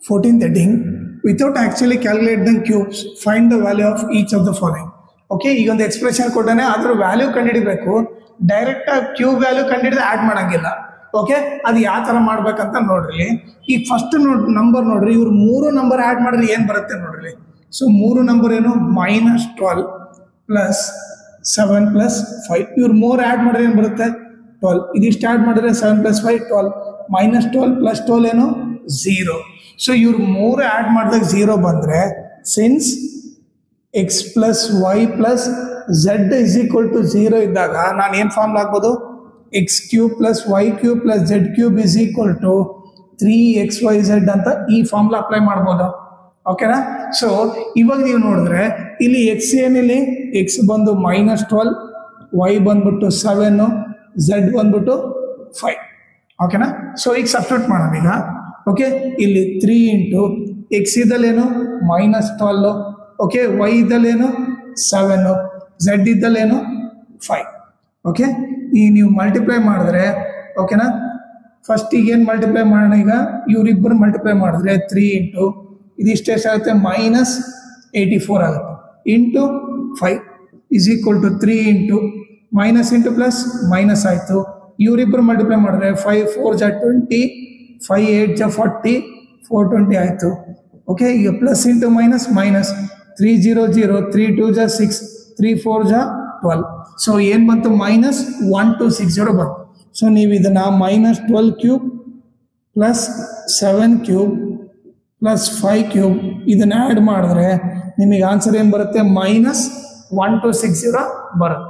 14th heading, without actually calculating cubes, find the value of each of the following. Okay, ಈಗ ಒಂದು expression ಕೊಟ್ಟಾನೆ, ಅದ್ರ value ಕಂಡುಹಿಡಿಬೇಕು. Direct ಆಗಿ cube value ಕಂಡುಹಿಡಿದು add ಮಾಡಂಗಿಲ್ಲ. ಓಕೆ, ಅದು ಯಾವ ಥರ ಮಾಡ್ಬೇಕಂತ ನೋಡ್ರಿ. ಈಗ ಫಸ್ಟ್ ನಂಬರ್ ನೋಡ್ರಿ, ಇವ್ರು 3 ನಂಬರ್ ಆ್ಯಡ್ ಮಾಡಿದ್ರೆ ಏನು ಬರುತ್ತೆ ನೋಡ್ರಿ. ಸೊ 3 ನಂಬರ್ ಏನು, -12 + 7 + 5. ಇವ್ರು 3 ಆ್ಯಡ್ ಮಾಡಿದ್ರೆ ಏನು ಬರುತ್ತೆ, 12. ಇದಿಷ್ಟು ಆ್ಯಡ್ ಮಾಡಿದ್ರೆ 7 + 5 12. -12 + 12 ಏನು, 0. ಸೊ ಇವ್ರು 3 ಆ್ಯಡ್ ಮಾಡಿದಾಗ 0 ಬಂದರೆ, ಸಿನ್ಸ್ x + y + z = 0 ಇದ್ದಾಗ ನಾನು ಏನು ಫಾರ್ಮುಲಾ ಹಾಕ್ಬೋದು, x³ + y³ + z³ = 3xyz ಅಂತ ಈ ಫಾರ್ಮುಲಾ ಅಪ್ಲೈ ಮಾಡ್ಬೋದು. ಓಕೆನಾ? ಸೊ ಇವಾಗ ನೀವು ನೋಡಿದ್ರೆ ಇಲ್ಲಿ ಎಕ್ಸ್ ಏನಿಲ್ಲಿ, ಎಕ್ಸ್ ಬಂದು -12, y ಬಂದ್ಬಿಟ್ಟು 7, z ಬಂದ್ಬಿಟ್ಟು 5. ಓಕೆನಾ? ಸೊ ಈಗ ಸಬ್ಸ್ಟಿಟ್ಯೂಟ್ ಮಾಡೋಣ ಈಗ. ಓಕೆ, ಇಲ್ಲಿ 3 × x ಇದ್ದಲ್ಲೇನು -12, okay, y ಇದ್ದಲ್ಲೇನು 7, z ಇದ್ದಲ್ಲೇನು 5. Okay, ಈಗ ನೀವು ಮಲ್ಟಿಪ್ಲೈ ಮಾಡಿದ್ರೆ, ಓಕೆನಾ, ಫಸ್ಟ್ ಈಗ ಏನು ಮಲ್ಟಿಪ್ಲೈ ಮಾಡೋಣ, ಈಗ ಇವರಿಬ್ಬರು ಮಲ್ಟಿಪ್ಲೈ ಮಾಡಿದ್ರೆ 3 × ಇದಿಷ್ಟು ಎಷ್ಟಾಗುತ್ತೆ, -84 ಆಗುತ್ತೆ, ಇಂಟು 5 = 3 × -× +- ಆಯಿತು. ಇವರಿಬ್ಬರು ಮಲ್ಟಿಪ್ಲೈ ಮಾಡಿದ್ರೆ 5 × 4 = 20, 5 × 8 = 40, 420 ಆಯಿತು. ಓಕೆ, ಈಗ ಪ್ಲಸ್ ಇಂಟು ಮೈನಸ್, 3 0 0, 3 2 = 6, 3 4 = 12. ಸೊ ಏನು ಬಂತು, -1260 ಬಂತು. ಸೊ ನೀವು ಇದನ್ನು -12³ + 7³ + 5³ ಇದನ್ನು ಆ್ಯಡ್ ಮಾಡಿದ್ರೆ ನಿಮಗೆ ಆನ್ಸರ್ ಏನು ಬರುತ್ತೆ, -1260 ಬರುತ್ತೆ.